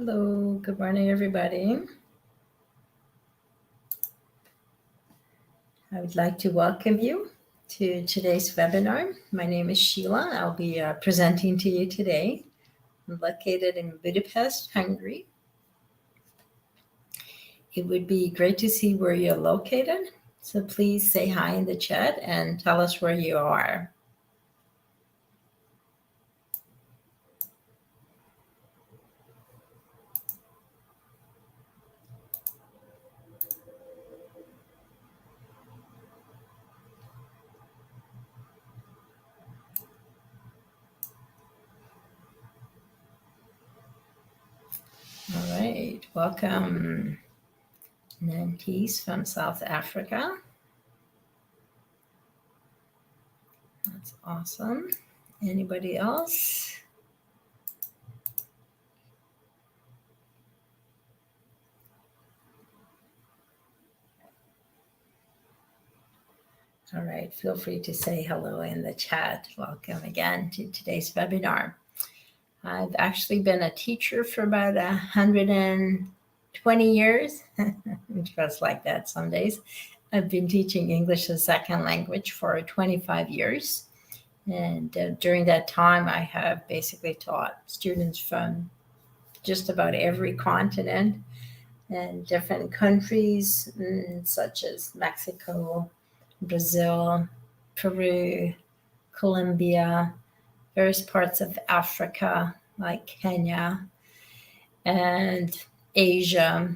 Hello, good morning, everybody. I would like to welcome you to today's webinar. My name is Sheila. I'll be presenting to you today. I'm located in Budapest, Hungary. It would be great to see where you're located. So please say hi in the chat and tell us where you are. All right, welcome Nantes from South Africa. That's awesome. Anybody else? All right, feel free to say hello in the chat. Welcome again to today's webinar. I've actually been a teacher for about 120 years. It feels like that some days. I've been teaching English as a second language for 25 years. And during that time, I have basically taught students from just about every continent and different countries, such as Mexico, Brazil, Peru, Colombia, various parts of Africa, like Kenya, and Asia,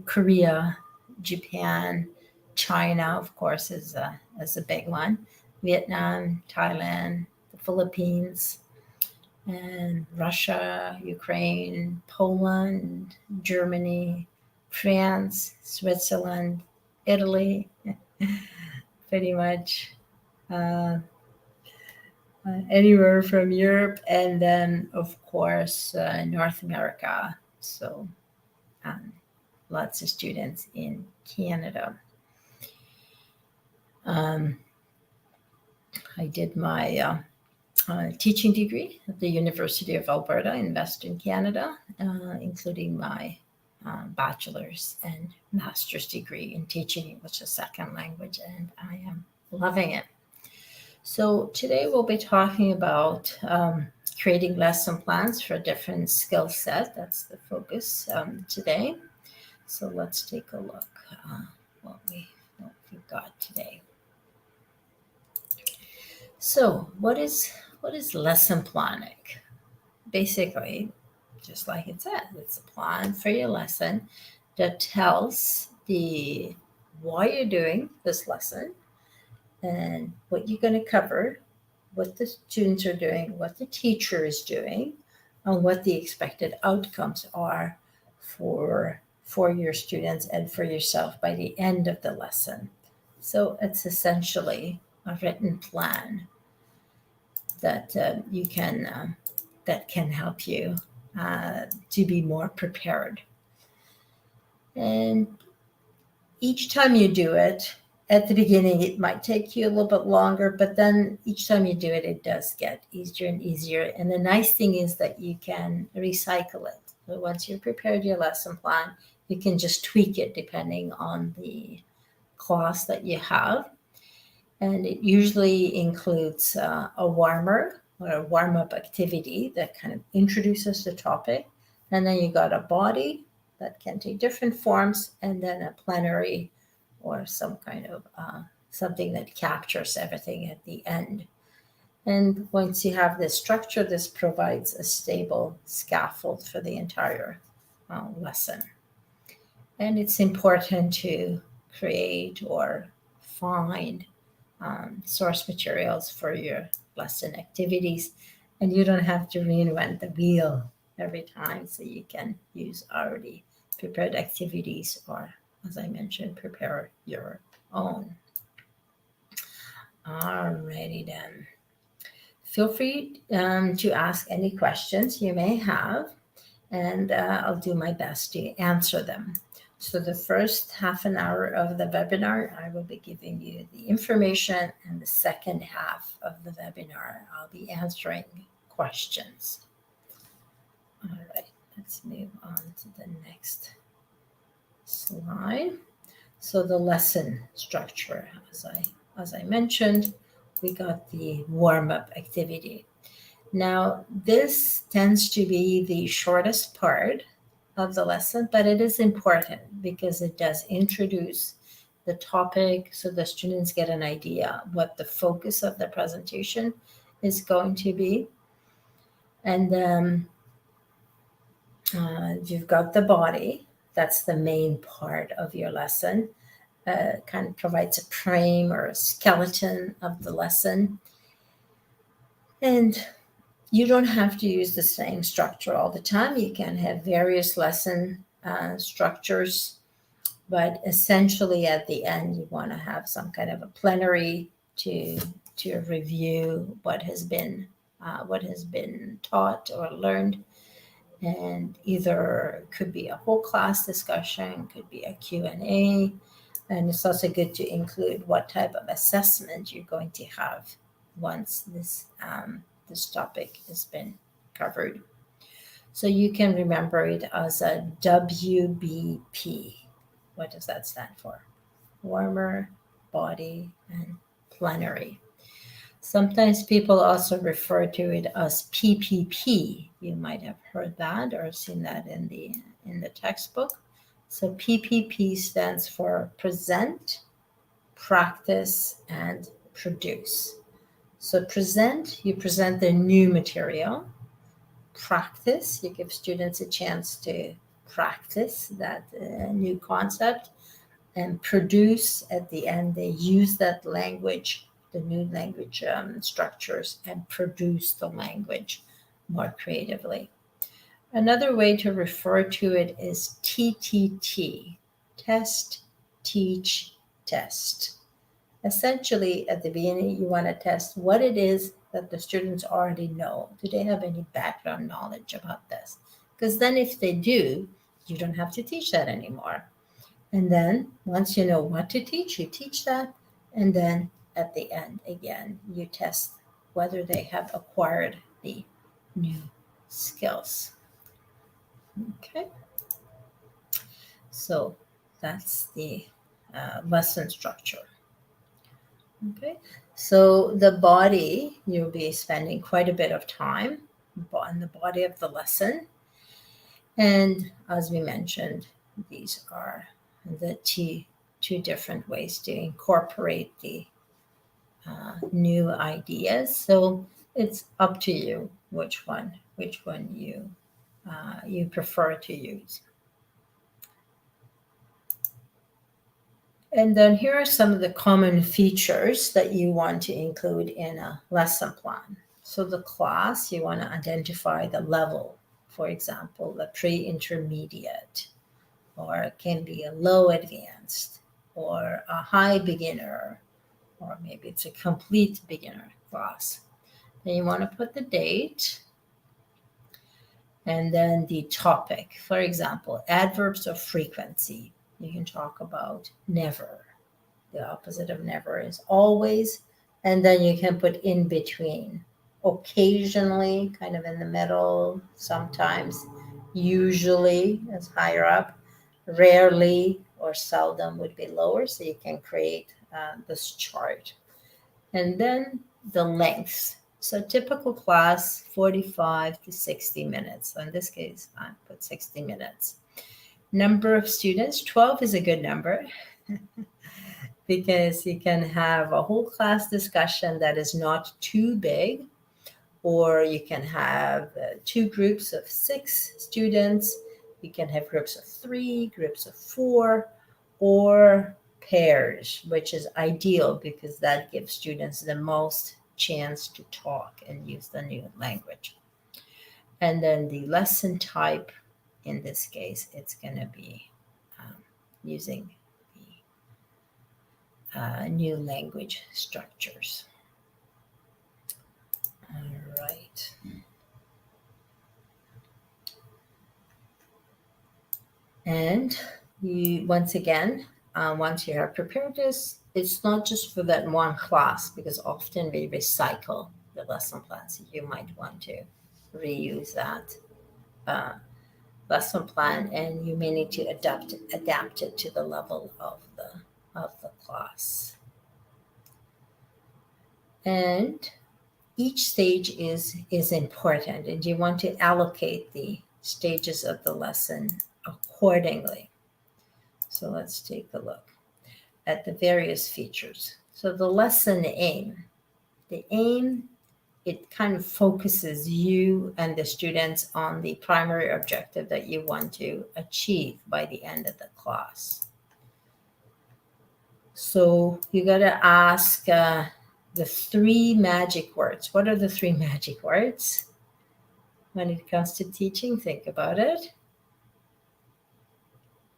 Korea, Japan, China, of course, is a big one, Vietnam, Thailand, the Philippines, and Russia, Ukraine, Poland, Germany, France, Switzerland, Italy, pretty much anywhere from Europe, and then, of course, North America. So lots of students in Canada. I did my teaching degree at the University of Alberta in Western Canada, including my bachelor's and master's degree in teaching English as a second language, and I am loving it. So today we'll be talking about creating lesson plans for a different skill set. That's the focus today. So let's take a look what we've got today. So what is lesson planning? Basically, just like it says, it's a plan for your lesson that tells the why you're doing this lesson and what you're going to cover, what the students are doing, what the teacher is doing, and what the expected outcomes are for your students and for yourself by the end of the lesson. So it's essentially a written plan that you can that can help you to be more prepared. And each time you do it, at the beginning, it might take you a little bit longer, but then each time you do it, it does get easier and easier. And the nice thing is that you can recycle it. So once you've prepared your lesson plan, you can just tweak it depending on the class that you have. And it usually includes a warmer or a warm-up activity that kind of introduces the topic. And then you got a body that can take different forms, and then a plenary or some kind of something that captures everything at the end. And once you have this structure, this provides a stable scaffold for the entire lesson. And it's important to create or find source materials for your lesson activities. And you don't have to reinvent the wheel every time, so you can use already prepared activities or, as I mentioned, prepare your own. Alrighty then. Feel free to ask any questions you may have, and I'll do my best to answer them. So the first half an hour of the webinar, I will be giving you the information, and the second half of the webinar, I'll be answering questions. All right, let's move on to the next slide. So the lesson structure, as I mentioned, we got the warm-up activity. Now, this tends to be the shortest part of the lesson, but it is important because it does introduce the topic so the students get an idea what the focus of the presentation is going to be. And then you've got the body. That's the main part of your lesson. Kind of provides a frame or a skeleton of the lesson. And you don't have to use the same structure all the time. You can have various lesson structures, but essentially at the end, you want to have some kind of a plenary to review what has been taught or learned. And either could be a whole class discussion, could be a Q&A, and it's also good to include what type of assessment you're going to have once this topic has been covered. So you can remember it as a WBP. What does that stand for? Warmer, body, and plenary. Sometimes people also refer to it as PPP. You might have heard that or seen that in the textbook. So PPP stands for present, practice, and produce. So present, you present the new material. Practice, you give students a chance to practice that new concept. And produce, at the end, they use that language, the new language structures, and produce the language more creatively. Another way to refer to it is TTT, test, teach, test. Essentially, at the beginning, you want to test what it is that the students already know. Do they have any background knowledge about this? Because then if they do, you don't have to teach that anymore. And then once you know what to teach, you teach that. And then at the end, again, you test whether they have acquired the new skills. Okay. So that's the lesson structure. Okay. So the body, you'll be spending quite a bit of time on the body of the lesson. And as we mentioned, these are the two different ways to incorporate the new ideas. So it's up to you which one you prefer to use. And then here are some of the common features that you want to include in a lesson plan. So the class, you want to identify the level, for example, the pre-intermediate, or it can be a low advanced, or a high beginner, or maybe it's a complete beginner class. Then you want to put the date, and then the topic. For example, adverbs of frequency. You can talk about never. The opposite of never is always. And then you can put in between. Occasionally, kind of in the middle, sometimes, usually is higher up, rarely or seldom would be lower. So you can create this chart. And then the lengths. So typical class, 45 to 60 minutes. So in this case, I put 60 minutes. Number of students, 12 is a good number because you can have a whole class discussion that is not too big, or you can have two groups of 6 students. You can have groups of 3, groups of 4, or pairs, which is ideal because that gives students the most chance to talk and use the new language. And then the lesson type, in this case, it's going to be using the new language structures. All right. And you, once again, once you have prepared this, it's not just for that one class because often we recycle the lesson plans. You might want to reuse that lesson plan, and you may need to adapt it to the level of the class. And each stage is important, and you want to allocate the stages of the lesson accordingly. So let's take a look at the various features. So the lesson aim. The aim, it kind of focuses you and the students on the primary objective that you want to achieve by the end of the class. So you got to ask the three magic words. What are the three magic words when it comes to teaching? Think about it.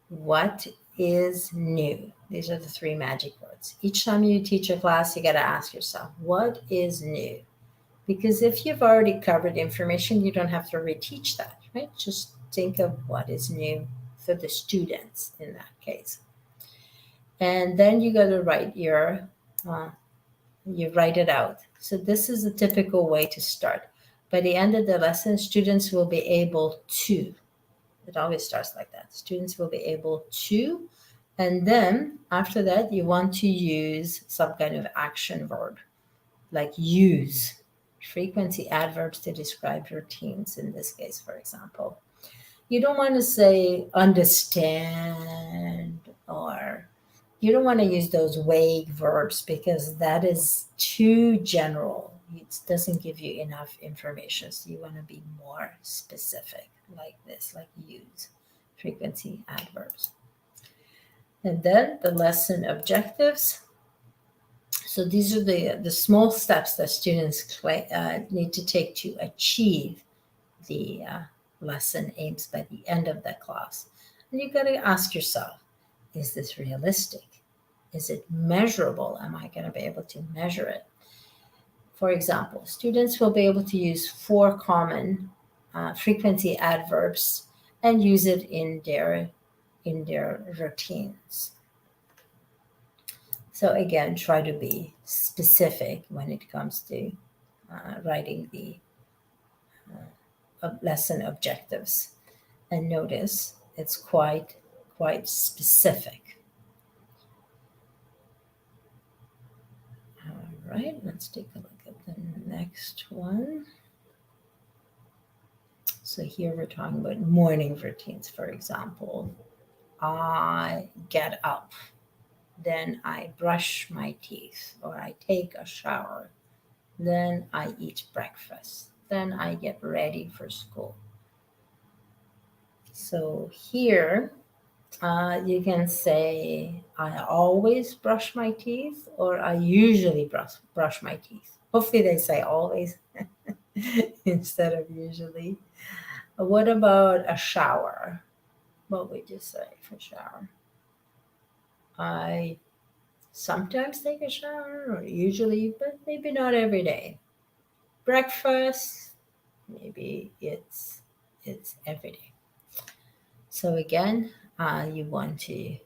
What is new? These are the three magic words. Each time you teach a class, you got to ask yourself, what is new? Because if you've already covered information, you don't have to reteach that, right? Just think of what is new for the students in that case. And then you got to write you write it out. So this is a typical way to start. By the end of the lesson, students will be able to, it always starts like that. Students will be able to, and then after that, you want to use some kind of action verb, like use, frequency adverbs to describe routines in this case, for example. You don't want to say understand, or you don't want to use those vague verbs because that is too general. It doesn't give you enough information. So you want to be more specific, like this, like use frequency adverbs. And then the lesson objectives. So these are the small steps that students need to take to achieve the lesson aims by the end of the class. And you've got to ask yourself, is this realistic? Is it measurable? Am I going to be able to measure it? For example, students will be able to use 4 common frequency adverbs and use it in their routines. So again, try to be specific when it comes to writing the lesson objectives. And notice it's quite specific. All right, let's take a look at the next one. So here we're talking about morning routines, for example. I get up, then I brush my teeth, or I take a shower, then I eat breakfast, then I get ready for school. So here you can say, I always brush my teeth, or I usually brush my teeth. Hopefully they say always instead of usually. What about a shower? What would you say for shower? I sometimes take a shower, or usually, but maybe not every day. Breakfast, maybe it's every day. So again, you want to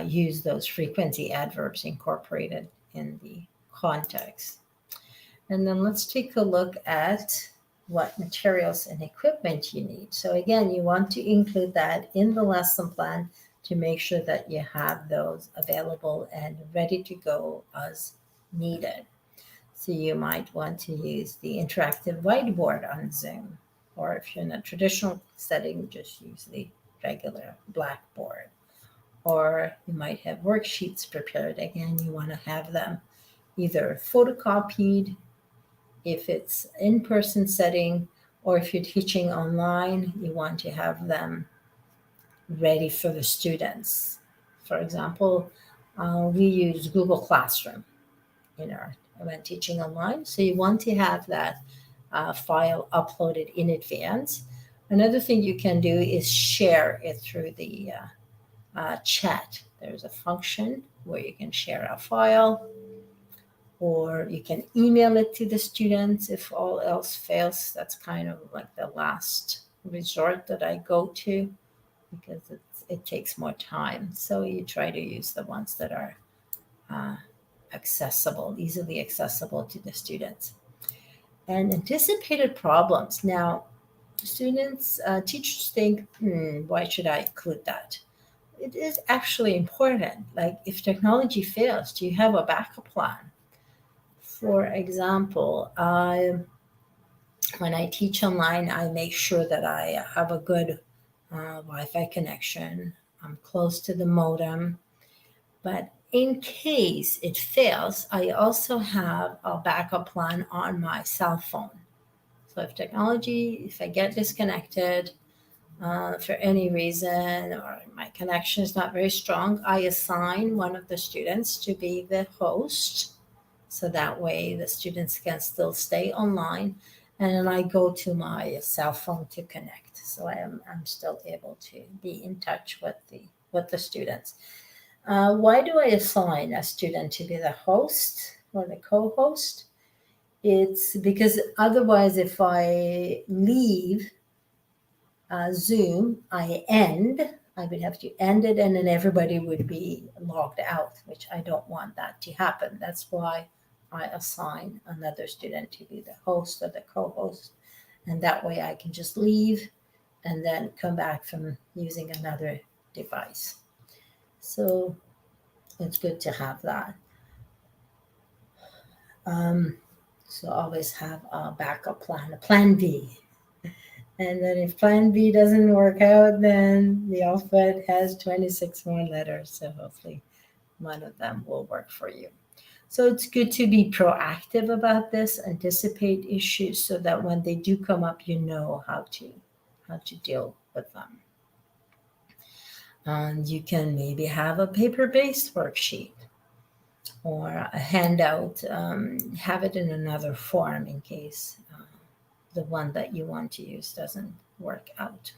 use those frequency adverbs incorporated in the context. And then let's take a look at what materials and equipment you need. So again, you want to include that in the lesson plan to make sure that you have those available and ready to go as needed. So you might want to use the interactive whiteboard on Zoom, or if you're in a traditional setting, just use the regular blackboard. Or you might have worksheets prepared. Again, you want to have them either photocopied if it's in-person setting, or if you're teaching online, you want to have them ready for the students. For example, we use Google Classroom when teaching online. So you want to have that file uploaded in advance. Another thing you can do is share it through the chat. There's a function where you can share a file, or you can email it to the students if all else fails. That's kind of like the last resort that I go to because it takes more time. So you try to use the ones that are accessible, easily accessible to the students. And anticipated problems. Now, teachers think, why should I include that? It is actually important. Like if technology fails, do you have a backup plan? For example, when I teach online, I make sure that I have a good Wi-Fi connection. I'm close to the modem. But in case it fails, I also have a backup plan on my cell phone. So if I get disconnected for any reason or my connection is not very strong, I assign one of the students to be the host. So that way the students can still stay online. And then I go to my cell phone to connect. So I'm still able to be in touch with the students. Why do I assign a student to be the host or the co-host? It's because otherwise, if I leave Zoom, I would have to end it, and then everybody would be logged out, which I don't want that to happen. That's why I assign another student to be the host or the co-host, and that way I can just leave and then come back from using another device. So it's good to have that. Um, so always have a backup plan, a plan B. And then if plan B doesn't work out, then the alphabet has 26 more letters. So hopefully one of them will work for you. So it's good to be proactive about this, anticipate issues so that when they do come up, you know how to deal with them. And you can maybe have a paper-based worksheet or a handout, have it in another form in case the one that you want to use doesn't work out.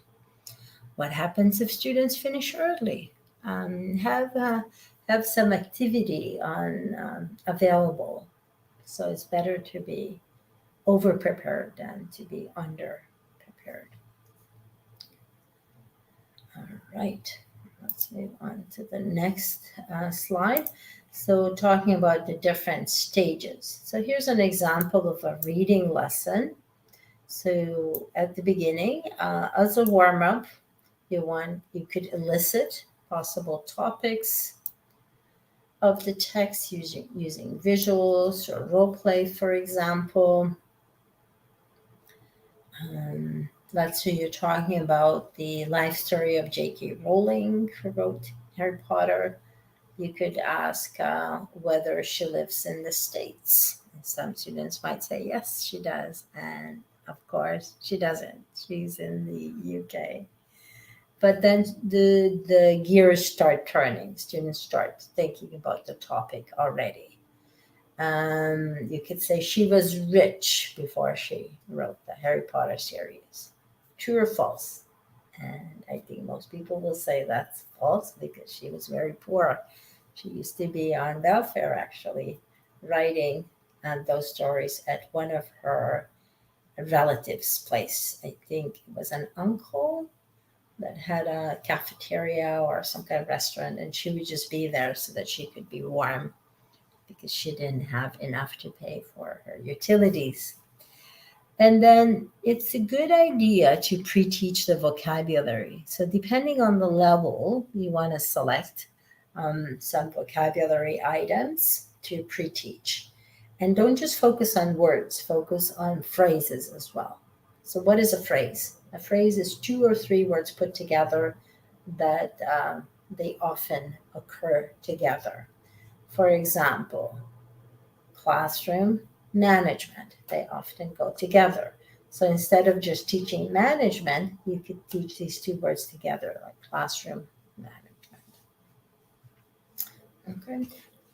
What happens if students finish early? Have some activity on available. So it's better to be over prepared than to be under prepared. All right, let's move on to the next slide. So talking about the different stages. So here's an example of a reading lesson. So at the beginning, as a warm up, you could elicit possible topics of the text using visuals or role play, for example. Let's say you're talking about the life story of J.K. Rowling, who wrote Harry Potter. You could ask whether she lives in the States. Some students might say, yes, she does. And of course, she doesn't. She's in the UK. But then the gears start turning. Students start thinking about the topic already. You could say she was rich before she wrote the Harry Potter series. True or false? And I think most people will say that's false because she was very poor. She used to be on welfare, actually, writing those stories at one of her relatives' place. I think it was an uncle that had a cafeteria or some kind of restaurant, and she would just be there so that she could be warm because she didn't have enough to pay for her utilities. And then it's a good idea to pre-teach the vocabulary. So depending on the level, you want to select some vocabulary items to pre-teach. And don't just focus on words, focus on phrases as well. So what is a phrase? A phrase is two or three words put together that they often occur together. For example, classroom management. They often go together. So instead of just teaching management, you could teach these two words together, like classroom management. Okay.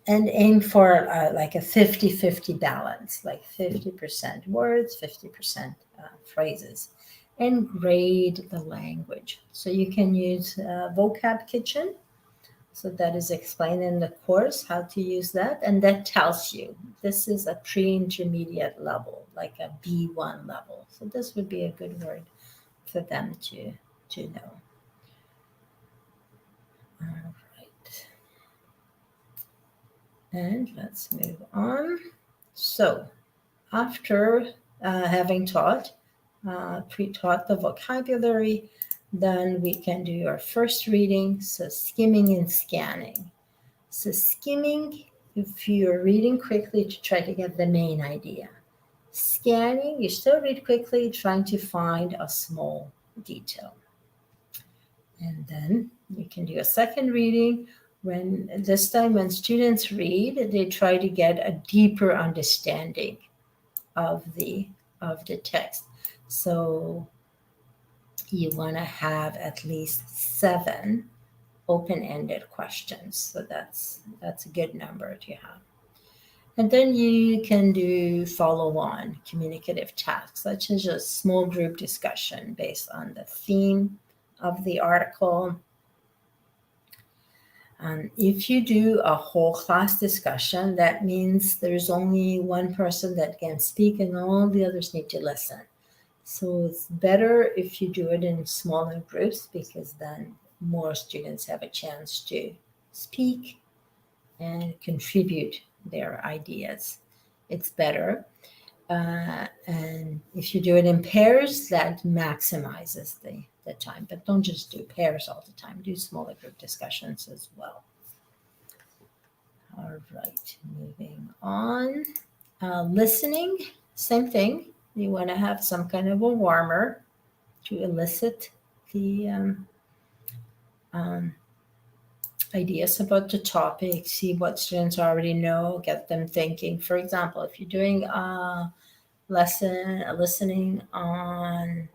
And aim for like a 50-50 balance, like 50% words, 50% phrases. And grade the language. So you can use Vocab Kitchen. So that is explained in the course how to use that. And that tells you this is a pre-intermediate level, like a B1 level. So this would be a good word for them to know. All right. And let's move on. So after having taught pre-taught the vocabulary. Then we can do our first reading, so skimming and scanning. So skimming, if you're reading quickly to try to get the main idea. Scanning, you still read quickly, trying to find a small detail. And then you can do a second reading. When this time when students read, they try to get a deeper understanding of the text. So you want to have at least 7 open-ended questions. So that's a good number to have. And then you can do follow-on communicative tasks, such as a small group discussion based on the theme of the article. If you do a whole class discussion, that means there's only one person that can speak and all the others need to listen. So it's better if you do it in smaller groups, because then more students have a chance to speak and contribute their ideas. It's better. And if you do it in pairs, that maximizes the time. But don't just do pairs all the time. Do smaller group discussions as well. All right, moving on. Listening, same thing. You want to have some kind of a warmer to elicit the ideas about the topic, see what students already know, get them thinking. For example, if you're doing a listening on,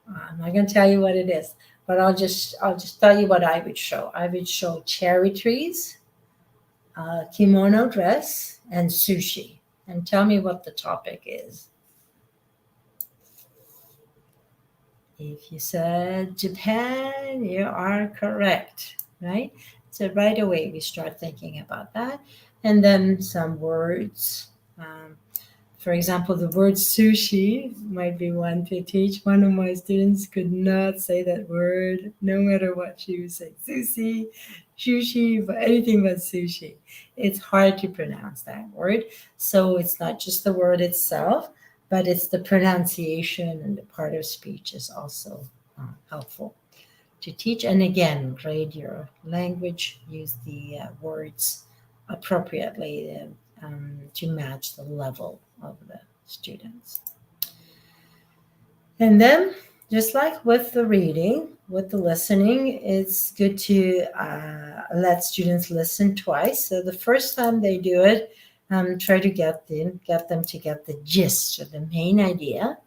I'm not going to tell you what it is, but I'll just tell you what I would show. I would show cherry trees, kimono dress, and sushi, and tell me what the topic is. If you said Japan, you are correct, right? So right away we start thinking about that. And then some words. For example, the word sushi might be one to teach. One of my students could not say that word, no matter what she would say. Sushi, but anything but sushi. It's hard to pronounce that word. So it's not just the word itself, but it's the pronunciation, and the part of speech is also helpful to teach. And again, grade your language, use the words appropriately to match the level of the students. And then, just like with the reading, with the listening, it's good to let students listen twice. So the first time they do it, try to get them to get the gist or the main idea.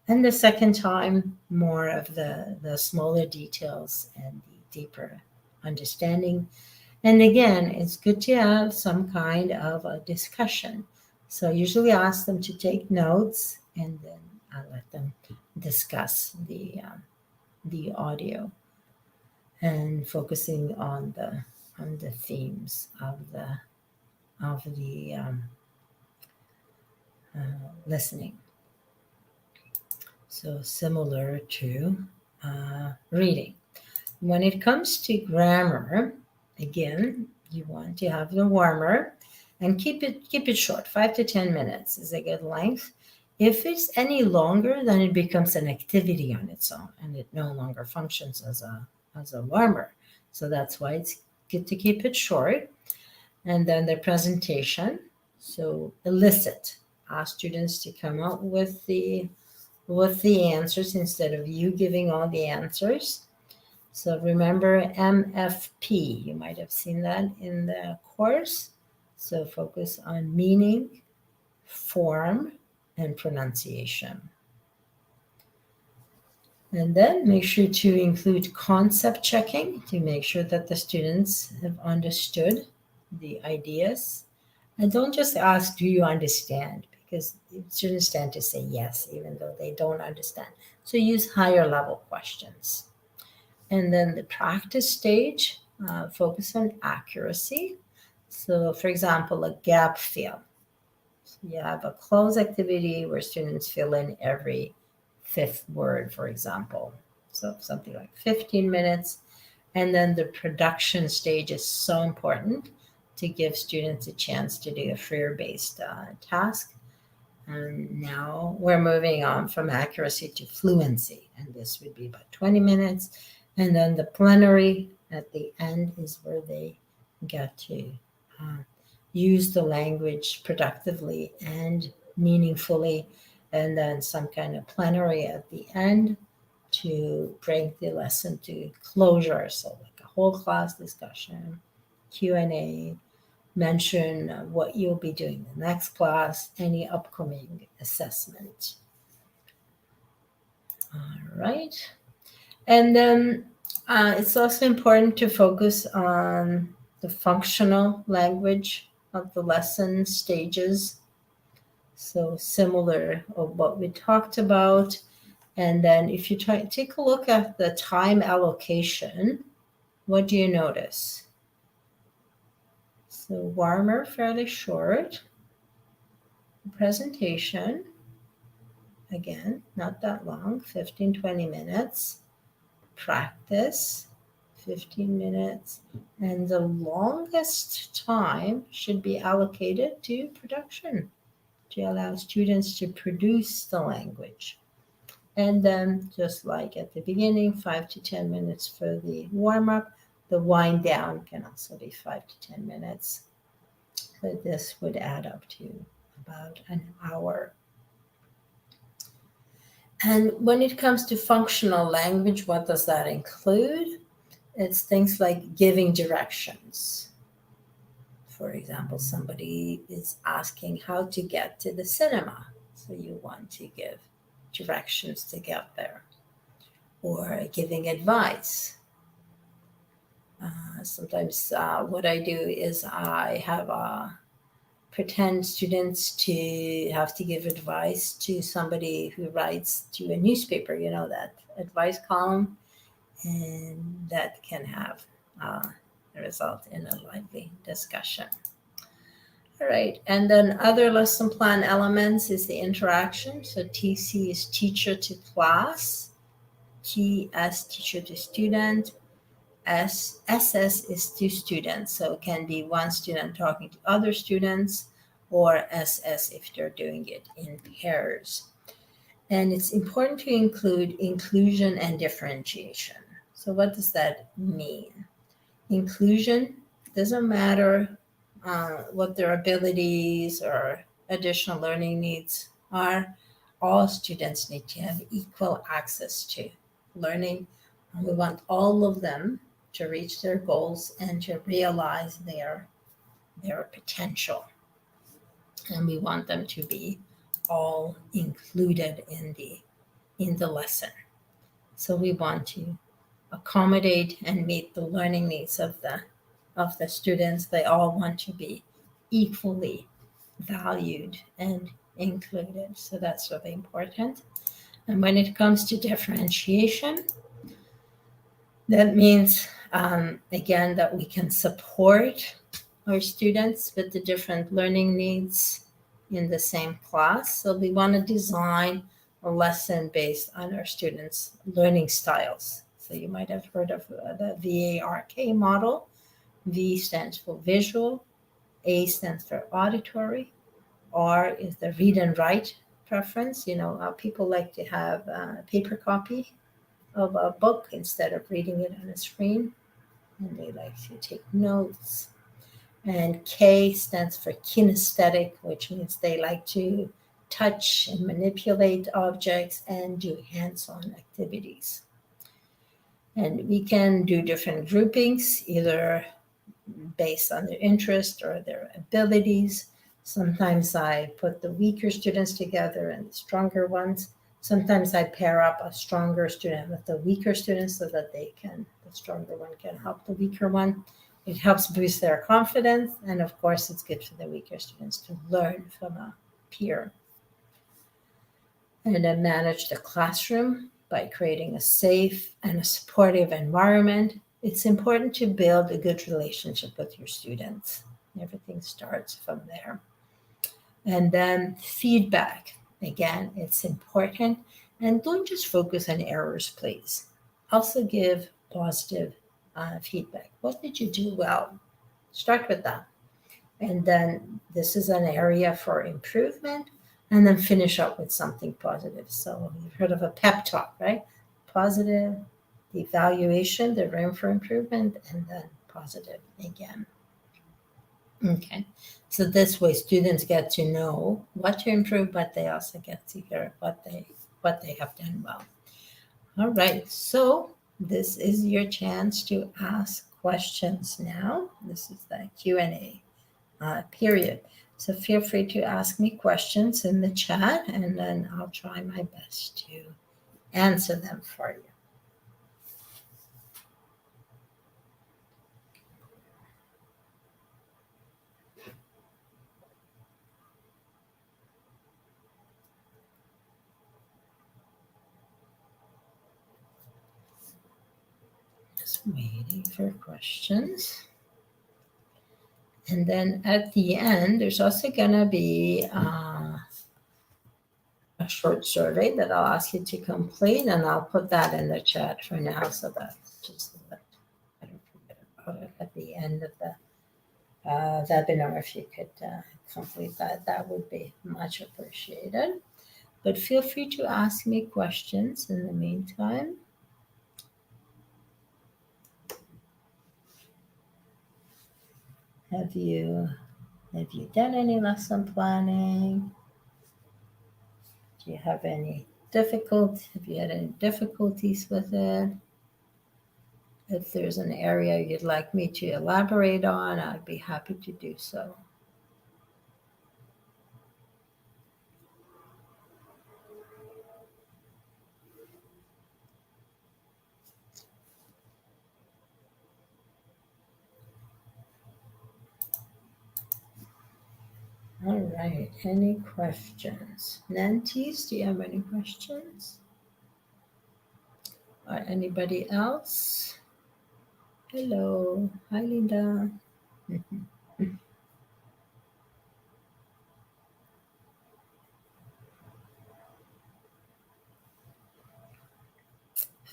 And the second time, more of the smaller details and the deeper understanding. And again, it's good to have some kind of a discussion. So I usually ask them to take notes, and then I let them discuss the audio and focusing on the themes of the listening. So similar to reading. When it comes to grammar, again, you want to have the warmer and keep it short. 5 to 10 minutes is a good length. If it's any longer, then it becomes an activity on its own, and it no longer functions as a warmer. So that's why it's good to keep it short. And then the presentation. So elicit. Ask students to come up with the answers instead of you giving all the answers. So remember MFP. You might have seen that in the course. So focus on meaning, form, and pronunciation. And then make sure to include concept checking to make sure that the students have understood the ideas. And don't just ask, do you understand? Because students tend to say yes, even though they don't understand. So use higher level questions. And then the practice stage, focus on accuracy. So for example, a gap fill. So you have a cloze activity where students fill in every 5th word, for example. So something like 15 minutes. And then the production stage is so important to give students a chance to do a fear-based task. And now we're moving on from accuracy to fluency, and this would be about 20 minutes. And then the plenary at the end is where they get to use the language productively and meaningfully, and then some kind of plenary at the end to bring the lesson to closure. So like a whole class discussion, Q&A, mention what you'll be doing in the next class, any upcoming assessment. All right. And then it's also important to focus on the functional language of the lesson stages. So similar of what we talked about. And then if you take a look at the time allocation, what do you notice? So warmer, fairly short. Presentation, again, not that long, 15, 20 minutes. Practice, 15 minutes. And the longest time should be allocated to production to allow students to produce the language. And then, just like at the beginning, 5 to 10 minutes for the warm up. The wind down can also be 5 to 10 minutes. But this would add up to about an hour. And when it comes to functional language, what does that include? It's things like giving directions. For example, somebody is asking how to get to the cinema. So you want to give directions to get there. Or giving advice. Sometimes what I do is I have pretend students to have to give advice to somebody who writes to a newspaper, that advice column, and that can have result in a lively discussion. All right, and then other lesson plan elements is the interaction. So TC is teacher to class, TS teacher to student, SS is to students. So it can be one student talking to other students, or SS if they're doing it in pairs. And it's important to include inclusion and differentiation. So what does that mean? Inclusion doesn't matter what their abilities or additional learning needs are. All students need to have equal access to learning. And we want all of them to reach their goals and to realize their potential. And we want them to be all included in the lesson. So we want to accommodate and meet the learning needs of the students. They all want to be equally valued and included. So that's really important. And when it comes to differentiation, that means, again, that we can support our students with the different learning needs in the same class. So we want to design a lesson based on our students' learning styles. So you might have heard of the VARK model. V stands for visual, A stands for auditory, R is the read and write preference. People like to have a paper copy of a book instead of reading it on a screen, and they like to take notes. And K stands for kinesthetic, which means they like to touch and manipulate objects and do hands-on activities. And we can do different groupings, either based on their interest or their abilities. Sometimes I put the weaker students together and the stronger ones. Sometimes I pair up a stronger student with the weaker student so that the stronger one can help the weaker one. It helps boost their confidence, and of course, it's good for the weaker students to learn from a peer. And then manage the classroom by creating a safe and a supportive environment. It's important to build a good relationship with your students. Everything starts from there. And then feedback. Again, it's important. And don't just focus on errors, please. Also give positive feedback. What did you do well? Start with that. And then this is an area for improvement. and then finish up with something positive. So you've heard of a pep talk, right? Positive, the evaluation, the room for improvement, and then positive again. Okay. So this way students get to know what to improve, but they also get to hear what they have done well. All right. So this is your chance to ask questions now. This is the Q&A period. So feel free to ask me questions in the chat, and then I'll try my best to answer them for you. Just waiting for questions. And then at the end, there's also going to be a short survey that I'll ask you to complete, and I'll put that in the chat for now so that I don't forget about it at the end of the webinar. If you could complete that, that would be much appreciated. But feel free to ask me questions in the meantime. Have you done any lesson planning? Do you have any difficulty? Have you had any difficulties with it? If there's an area you'd like me to elaborate on, I'd be happy to do so. All right, any questions? Nantes, do you have any questions? Or anybody else? Hello, hi Linda.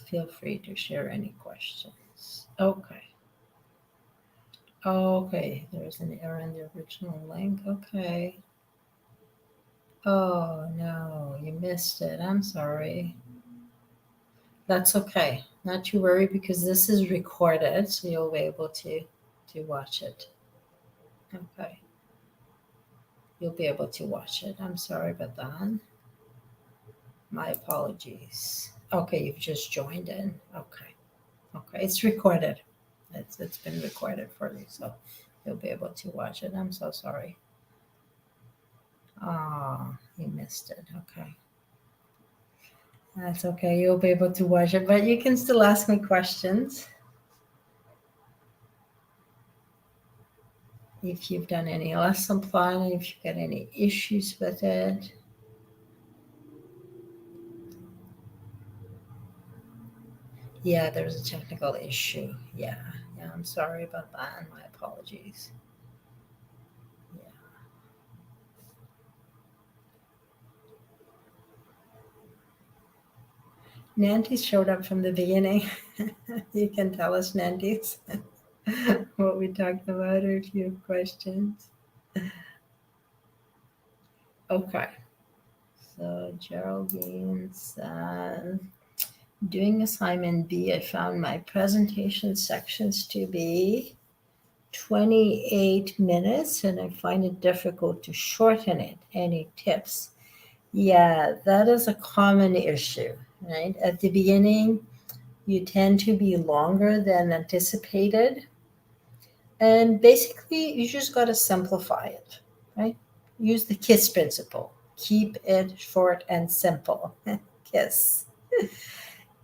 Feel free to share any questions. Okay. Okay, there's an error in the original link. Okay. Oh no, you missed it. I'm sorry. That's okay. Not to worry, because this is recorded, so you'll be able to watch it. Okay. You'll be able to watch it. I'm sorry about that. My apologies. Okay, you've just joined in. Okay. Okay, it's recorded. It's been recorded for you, so you'll be able to watch it. I'm so sorry. Oh, you missed it. Okay. That's okay. You'll be able to watch it, but you can still ask me questions. If you've done any lesson planning, if you've got any issues with it. Yeah, there's a technical issue. Yeah, I'm sorry about that. My apologies. Yeah. Nantes showed up from the beginning. You can tell us, Nantes, what we talked about, or if you have questions. Okay. So Geraldine says, doing assignment B, I found my presentation sections to be 28 minutes, and I find it difficult to shorten it. Any tips? Yeah, that is a common issue, right? At the beginning, you tend to be longer than anticipated. And basically, you just got to simplify it, right? Use the KISS principle. Keep it short and simple. KISS.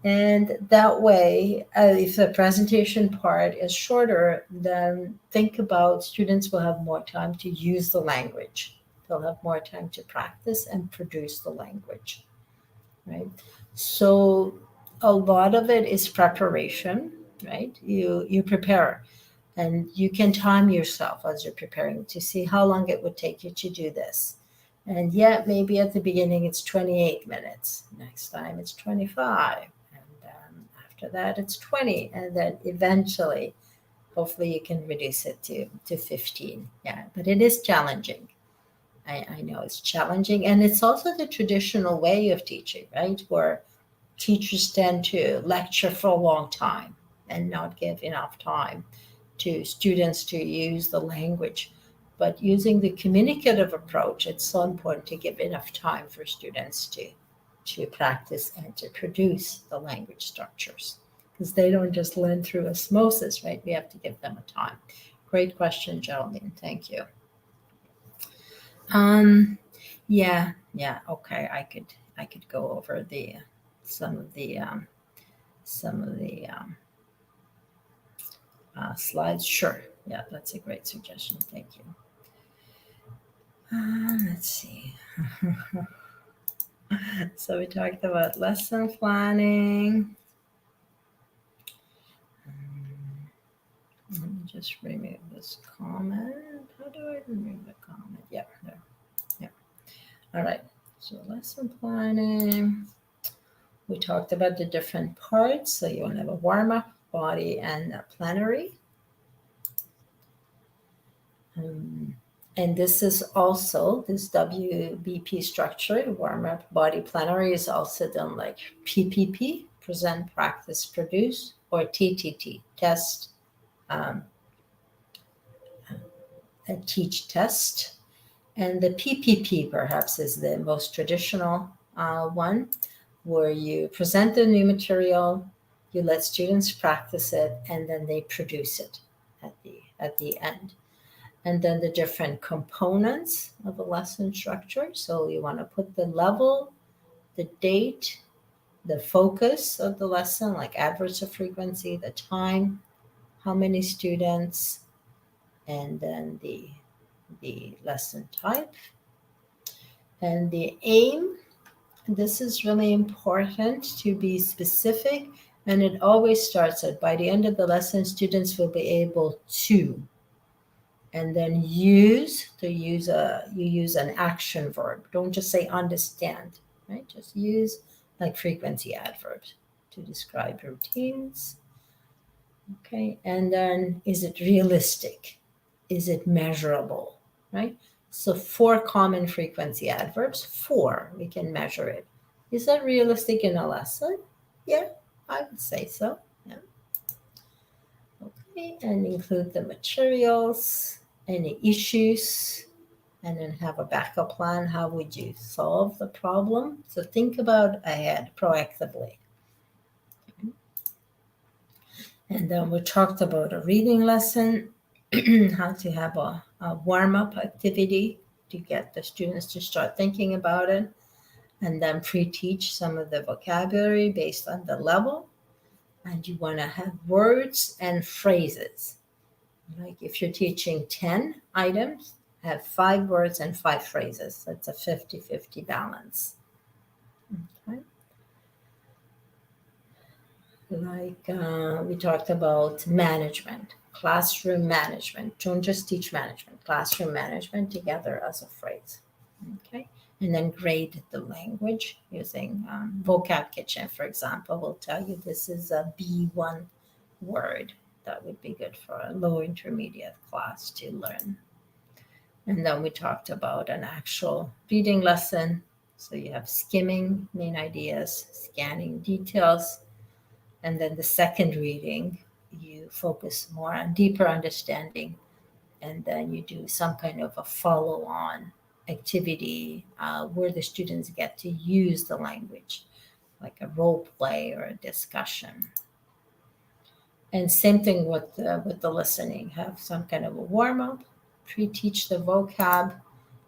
And that way, if the presentation part is shorter, then think about students will have more time to use the language. They'll have more time to practice and produce the language, right? So a lot of it is preparation, right? You prepare, and you can time yourself as you're preparing to see how long it would take you to do this. And yet, maybe at the beginning it's 28 minutes. Next time it's 25. After that, it's 20. And then eventually, hopefully, you can reduce it to 15. Yeah, but it is challenging. I know it's challenging, and it's also the traditional way of teaching, right? Where teachers tend to lecture for a long time and not give enough time to students to use the language. But using the communicative approach, it's so important to give enough time for students to practice and to produce the language structures, because they don't just learn through osmosis, right? We have to give them a time. Great question, Geraldine. Thank you. Yeah, okay. I could go over the some of the slides. Sure. Yeah, that's a great suggestion. Thank you. Let's see. So we talked about lesson planning. Let me just remove this comment. How do I remove the comment? Yeah, there. Yeah. All right. So lesson planning. We talked about the different parts. So you want to have a warm-up, body, and a plenary. And this is also, this WBP structure, warm-up, body, plenary, is also done like PPP, present, practice, produce, or TTT, test, teach, test. And the PPP perhaps is the most traditional one, where you present the new material, you let students practice it, and then they produce it at the end. And then the different components of a lesson structure. So you want to put the level, the date, the focus of the lesson, like average of frequency, the time, how many students, and then the lesson type. And the aim, this is really important to be specific, and it always starts at by the end of the lesson, students will be able to, and then you use an action verb. Don't just say understand, right? Just use like frequency adverbs to describe routines. Okay, and then is it realistic? Is it measurable, right? So 4 common frequency adverbs. 4, we can measure it. Is that realistic in a lesson? Yeah, I would say so. Yeah. Okay, and include the materials, any issues, and then have a backup plan. How would you solve the problem? So think about ahead proactively. And then we talked about a reading lesson, how to have a warm-up activity to get the students to start thinking about it, and then pre-teach some of the vocabulary based on the level. And you want to have words and phrases. Like if you're teaching 10 items, have 5 words and 5 phrases. That's a 50-50 balance. Okay. Like we talked about management, classroom management. Don't just teach management, classroom management together as a phrase. Okay. And then grade the language using Vocab Kitchen, for example, will tell you this is a B1 word. That would be good for a low intermediate class to learn. And then we talked about an actual reading lesson. So you have skimming, main ideas, scanning details. And then the second reading, you focus more on deeper understanding. And then you do some kind of a follow-on activity where the students get to use the language, like a role play or a discussion. And same thing with the listening. Have some kind of a warm-up, pre-teach the vocab,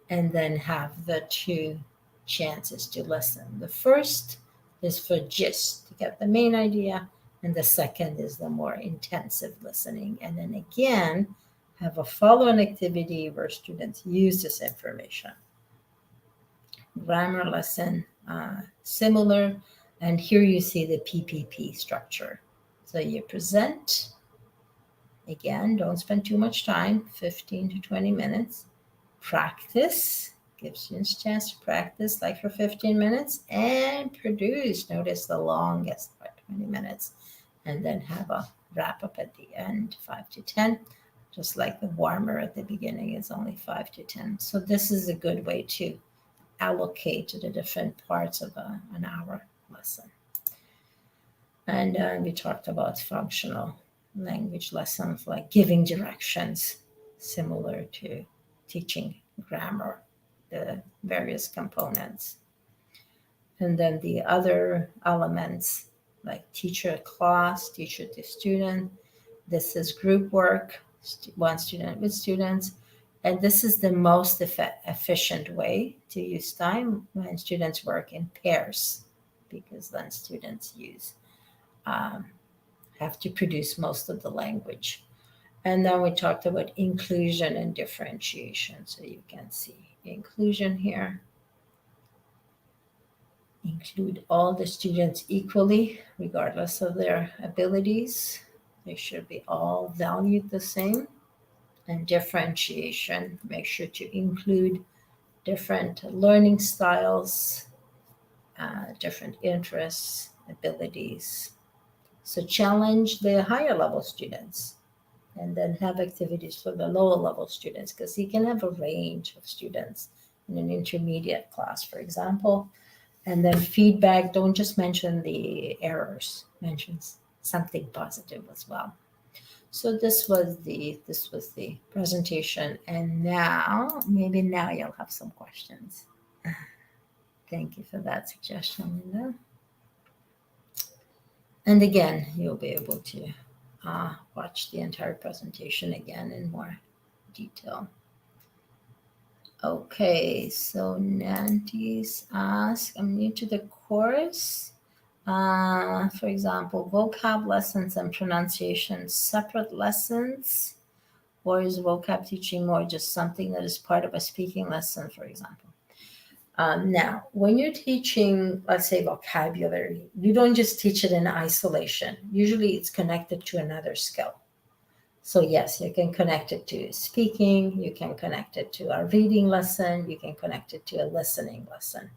and then have the 2 chances to listen. The first is for gist, to get the main idea, and the second is the more intensive listening. And then again, have a follow-on activity where students use this information. Grammar lesson, similar, and here you see the PPP structure. So you present, again, don't spend too much time, 15 to 20 minutes. Practice, give students a chance to practice like for 15 minutes, and produce. Notice the longest part, 20 minutes, and then have a wrap up at the end, 5 to 10. just like the warmer at the beginning is only 5 to 10. So this is a good way to allocate to the different parts of an hour lesson. And we talked about functional language lessons like giving directions, similar to teaching grammar, the various components. And then the other elements like teacher class, teacher to student. This is group work, one student with students. And this is the most efficient way to use time when students work in pairs, because then students have to produce most of the language. And then we talked about inclusion and differentiation. So you can see inclusion here. Include all the students equally, regardless of their abilities. They should be all valued the same. And differentiation, make sure to include different learning styles, different interests, abilities. So challenge the higher level students and then have activities for the lower level students, because you can have a range of students in an intermediate class, for example. And then feedback, don't just mention the errors, mention something positive as well. So this was the presentation, and maybe now you'll have some questions. Thank you for that suggestion, Linda. And again, you'll be able to watch the entire presentation again in more detail. Okay, so Nancy's asked, I'm new to the course. For example, vocab lessons and pronunciation separate lessons, or is vocab teaching more just something that is part of a speaking lesson, for example? Now, when you're teaching, let's say, vocabulary, you don't just teach it in isolation. Usually it's connected to another skill. So yes, you can connect it to speaking, you can connect it to a reading lesson, you can connect it to a listening lesson.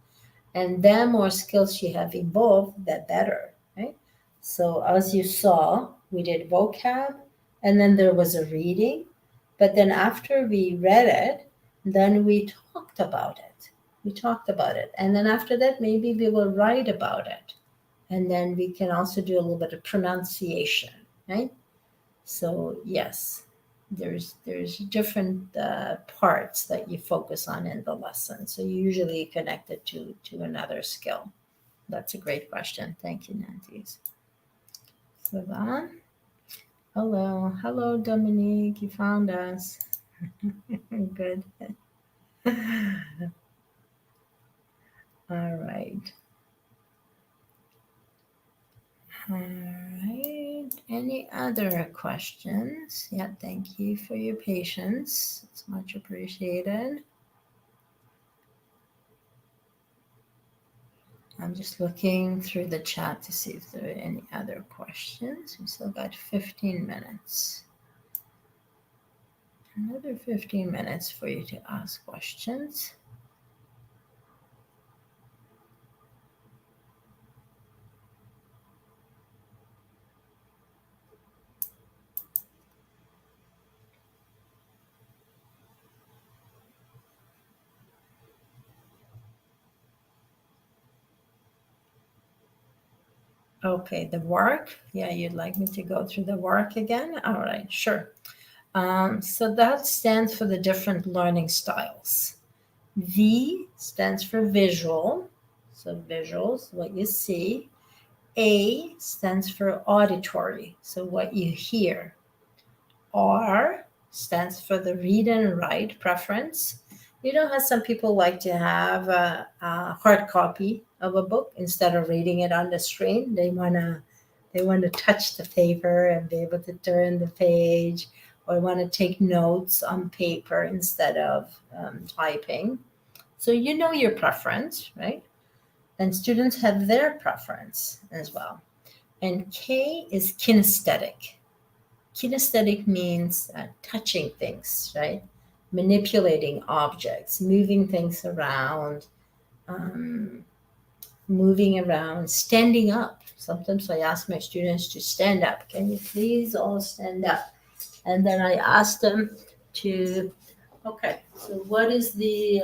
And the more skills you have evolved, the better, right? So as you saw, we did vocab, and then there was a reading. But then after we read it, then we talked about it. And then after that, maybe we will write about it. And then we can also do a little bit of pronunciation, right? So yes, there's different parts that you focus on in the lesson. So you usually connect it to another skill. That's a great question. Thank you, Nancy. Sivan. Hello, Dominique. You found us. Good. All right. All right. Any other questions? Yeah, thank you for your patience. It's much appreciated. I'm just looking through the chat to see if there are any other questions. We still got 15 minutes. Another 15 minutes for you to ask questions. Okay, the work. Yeah, you'd like me to go through the work again? All right, sure. So that stands for the different learning styles. V stands for visual. So visuals, what you see. A stands for auditory. So what you hear. R stands for the read and write preference. You know how some people like to have a hard copy of a book instead of reading it on the screen. They wanna touch the paper and be able to turn the page, or want to take notes on paper instead of typing. So you know your preference, right? And students have their preference as well. And K is kinesthetic. Kinesthetic means touching things, right? Manipulating objects, moving things around, standing up. Sometimes I ask my students to stand up. Can you please all stand up? And then I asked them to, okay, so what is the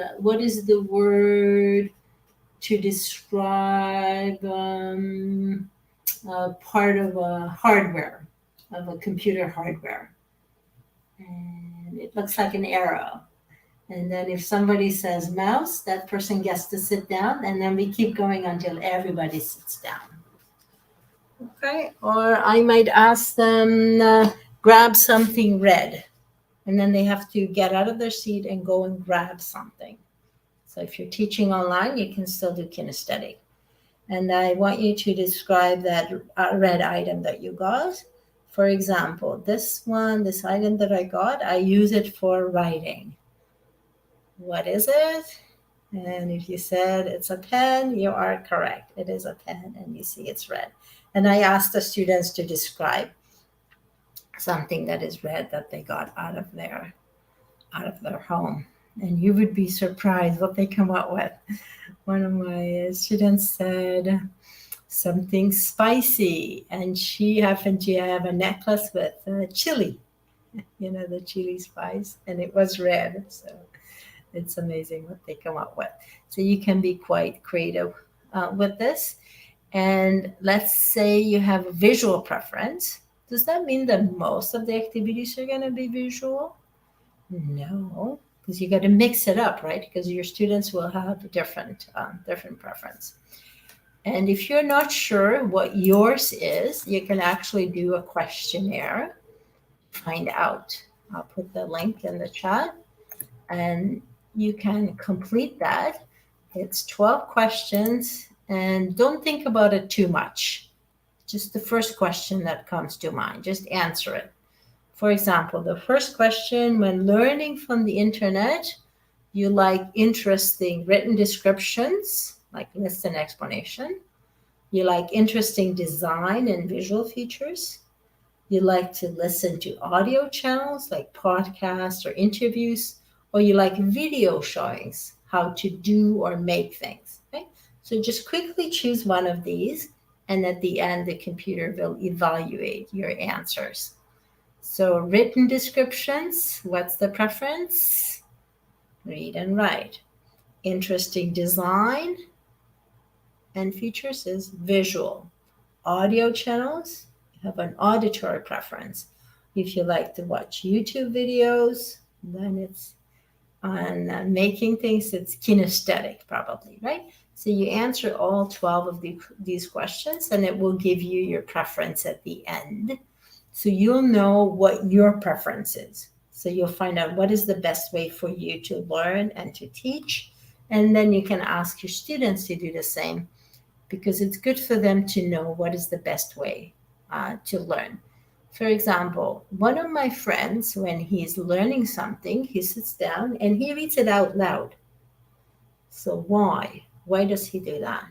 word to describe part of a hardware, of a computer hardware? And it looks like an arrow. And then if somebody says mouse, that person gets to sit down, and then we keep going until everybody sits down. Okay, or I might ask them, grab something red. And then they have to get out of their seat and go and grab something. So if you're teaching online, you can still do kinesthetic. And I want you to describe that red item that you got. For example, this item that I got, I use it for writing. What is it? And if you said it's a pen, you are correct. It is a pen, and you see it's red. And I asked the students to describe something that is red that they got out of their home. And you would be surprised what they come up with. One of my students said something spicy, and she happened to have a necklace with chili, the chili spice, and it was red. So it's amazing what they come up with. So you can be quite creative with this. And let's say you have a visual preference. Does that mean that most of the activities are going to be visual? No, because you got to mix it up, right? Because your students will have different preference. And if you're not sure what yours is, you can actually do a questionnaire, find out. I'll put the link in the chat, and you can complete that. It's 12 questions, and don't think about it too much. Just the first question that comes to mind, just answer it. For example, the first question: when learning from the internet, you like interesting written descriptions, like list and explanation. You like interesting design and visual features. You like to listen to audio channels like podcasts or interviews, or you like video showings, how to do or make things. Okay? So just quickly choose one of these, and at the end, the computer will evaluate your answers. So written descriptions, what's the preference? Read and write. Interesting design and features is visual. Audio channels, you have an auditory preference. If you like to watch YouTube videos, then it's on making things, it's kinesthetic probably, right? So you answer all 12 of these questions, and it will give you your preference at the end. So you'll know what your preference is. So you'll find out what is the best way for you to learn and to teach. And then you can ask your students to do the same, because it's good for them to know what is the best way to learn. For example, one of my friends, when he's learning something, he sits down and he reads it out loud. So why? Why does he do that?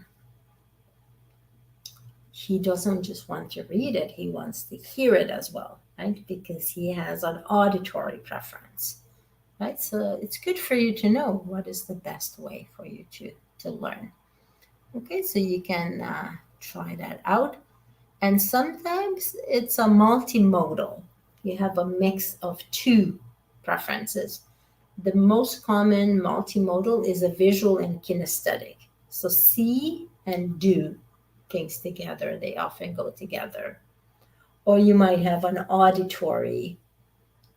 He doesn't just want to read it, he wants to hear it as well, right? Because he has an auditory preference, right? So it's good for you to know what is the best way for you to learn. Okay, so you can try that out. And sometimes it's a multimodal. You have a mix of two preferences. The most common multimodal is a visual and kinesthetic. So see and do things together, they often go together. Or you might have an auditory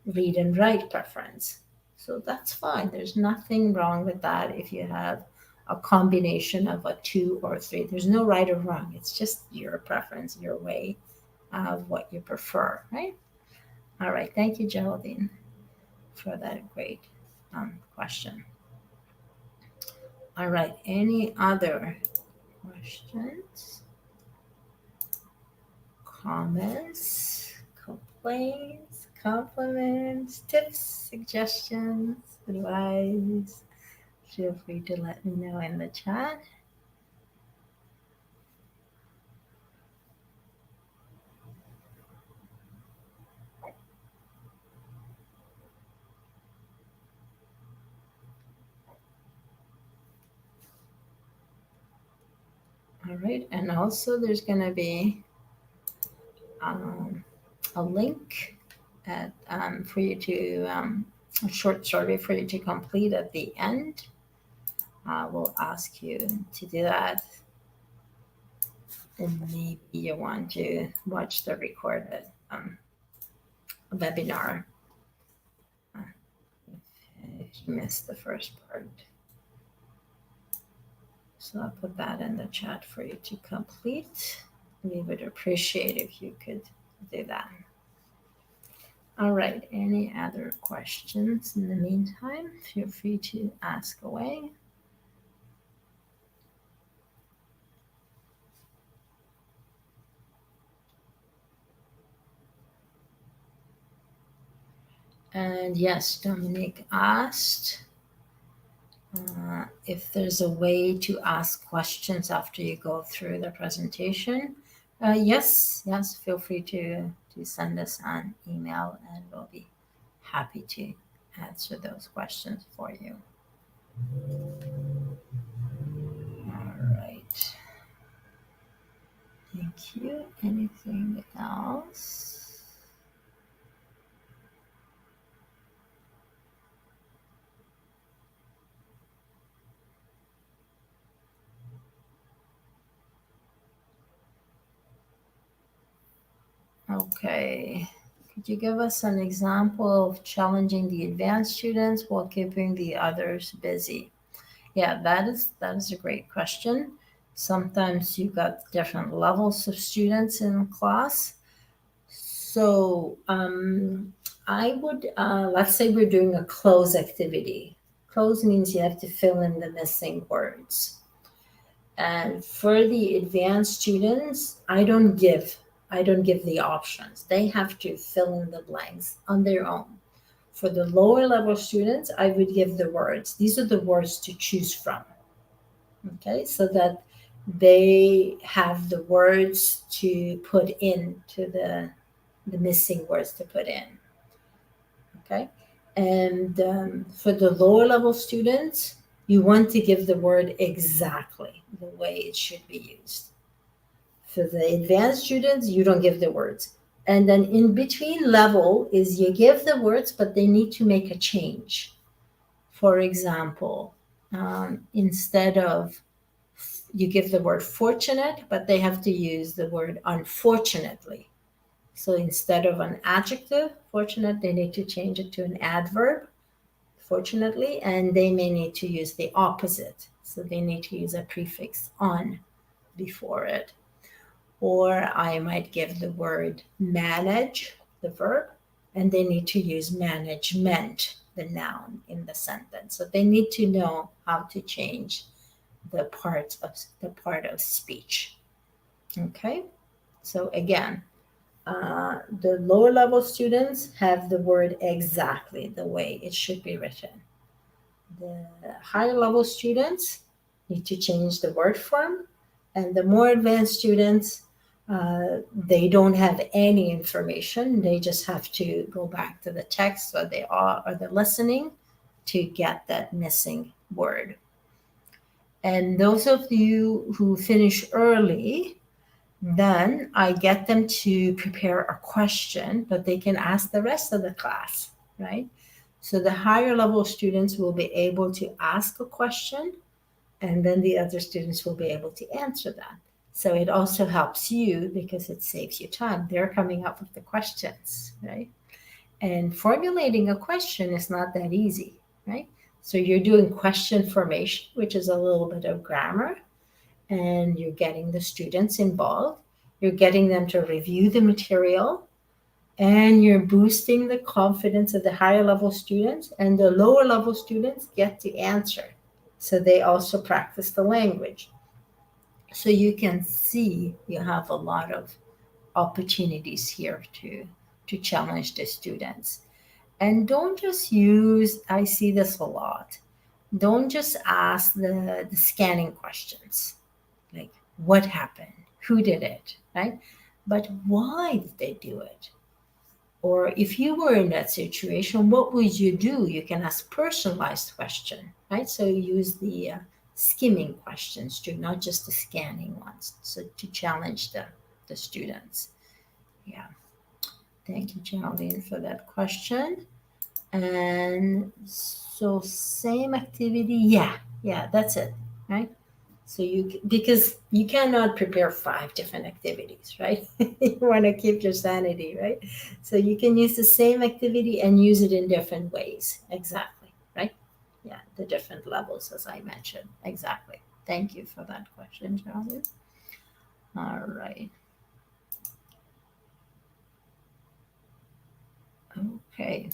read and write preference. So that's fine. There's nothing wrong with that if you have a combination of a two or three. There's no right or wrong. It's just your preference, your way of what you prefer, right? All right. Thank you, Geraldine, for that great question. All right. Any other questions, comments, complaints, compliments, tips, suggestions, advice? Feel free to let me know in the chat. All right, and also there's going to be a link for you to a short survey for you to complete at the end. I will ask you to do that, and maybe you want to watch the recorded webinar if you missed the first part. So I'll put that in the chat for you to complete. We would appreciate if you could do that. All right, any other questions in the meantime? Feel free to ask away. And yes, Dominic asked if there's a way to ask questions after you go through the presentation. Yes, feel free to send us an email and we'll be happy to answer those questions for you. All right. Thank you. Anything else? Okay. Could you give us an example of challenging the advanced students while keeping the others busy? Yeah, that is a great question. Sometimes you got different levels of students in class. So I would, let's say we're doing a close activity. Close means you have to fill in the missing words. And for the advanced students, I don't give the options. They have to fill in the blanks on their own. For the lower level students, I would give the words. These are the words to choose from. Okay, so that they have the words to put in to the missing words to put in. Okay, and for the lower level students, you want to give the word exactly the way it should be used. For the advanced students, you don't give the words. And then in between level is you give the words, but they need to make a change. For example, instead of you give the word fortunate, but they have to use the word unfortunately. So instead of an adjective, fortunate, they need to change it to an adverb, fortunately, and they may need to use the opposite. So they need to use a prefix on before it. Or I might give the word manage, the verb, and they need to use management, the noun in the sentence. So they need to know how to change the part of speech. Okay, so again, the lower level students have the word exactly the way it should be written. The higher level students need to change the word form, and the more advanced students, they don't have any information. They just have to go back to the text or the listening to get that missing word. And those of you who finish early, then I get them to prepare a question that they can ask the rest of the class, right? So the higher level students will be able to ask a question, and then the other students will be able to answer that. So it also helps you because it saves you time. They're coming up with the questions, right? And formulating a question is not that easy, right? So you're doing question formation, which is a little bit of grammar, and you're getting the students involved. You're getting them to review the material, and you're boosting the confidence of the higher level students, and the lower level students get to answer. So they also practice the language. So you can see you have a lot of opportunities here to challenge the students. And don't just use, I see this a lot, don't just ask the scanning questions like what happened, who did it, right? But why did they do it? Or if you were in that situation, what would you do? You can ask personalized question, right? So use the skimming questions too, not just the scanning ones. So to challenge the students. Yeah. Thank you, Geraldine, for that question. And so same activity, yeah, that's it, right? So because you cannot prepare 5 different activities, right? You want to keep your sanity, right? So you can use the same activity and use it in different ways. Exactly, right? Yeah, the different levels, as I mentioned. Exactly. Thank you for that question, Charlie. All right. Okay.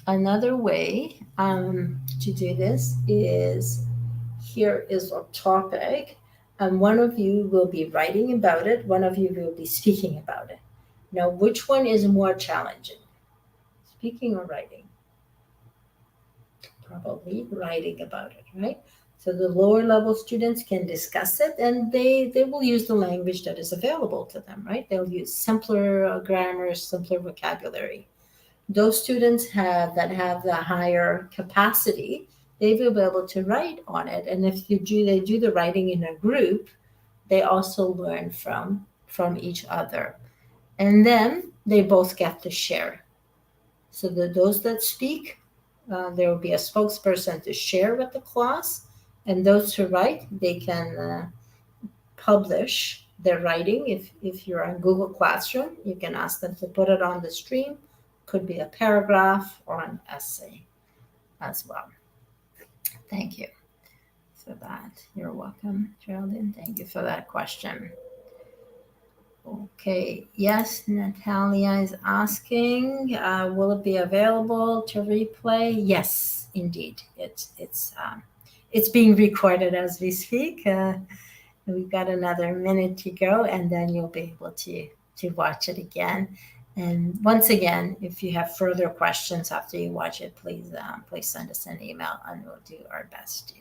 Another way to do this is here is a topic, and one of you will be writing about it, one of you will be speaking about it. Now, which one is more challenging, speaking or writing? Probably writing about it, right? So the lower level students can discuss it, and they will use the language that is available to them, right? They'll use simpler grammar, simpler vocabulary. Those students that have the higher capacity, they will be able to write on it. And if they do the writing in a group, they also learn from each other. And then they both get to share. So those that speak, there will be a spokesperson to share with the class, and those who write, they can publish their writing. If you're on Google Classroom, you can ask them to put it on the stream. Could be a paragraph or an essay as well. Thank you for that. You're welcome, Geraldine. Thank you for that question. Okay, yes, Natalia is asking, will it be available to replay? Yes, indeed. It's being recorded as we speak. We've got another minute to go, and then you'll be able to watch it again. And once again, if you have further questions after you watch it, please send us an email, and we'll do our best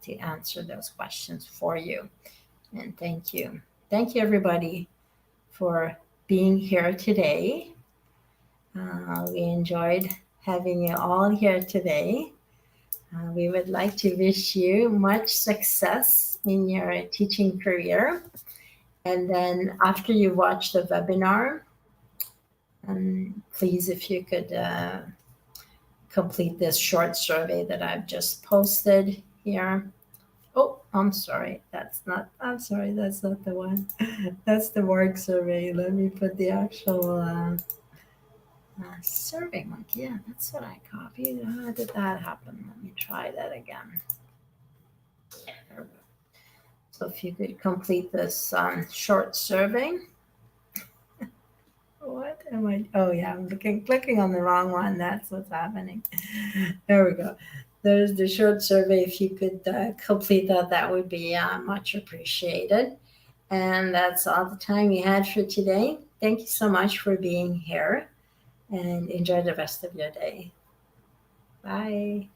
to answer those questions for you. And thank you, everybody, for being here today. We enjoyed having you all here today. We would like to wish you much success in your teaching career. And then after you watch the webinar, please, if you could complete this short survey that I've just posted here. Oh, I'm sorry, that's not the one. That's the work survey. Let me put the actual survey monkey. Yeah, that's what I copied. How did that happen? Let me try that again. So if you could complete this short survey. What am I? Oh yeah, I'm clicking on the wrong one. That's what's happening. There we go. There's the short survey. If you could complete that, that would be much appreciated. And that's all the time we had for today. Thank you so much for being here, and enjoy the rest of your day. Bye.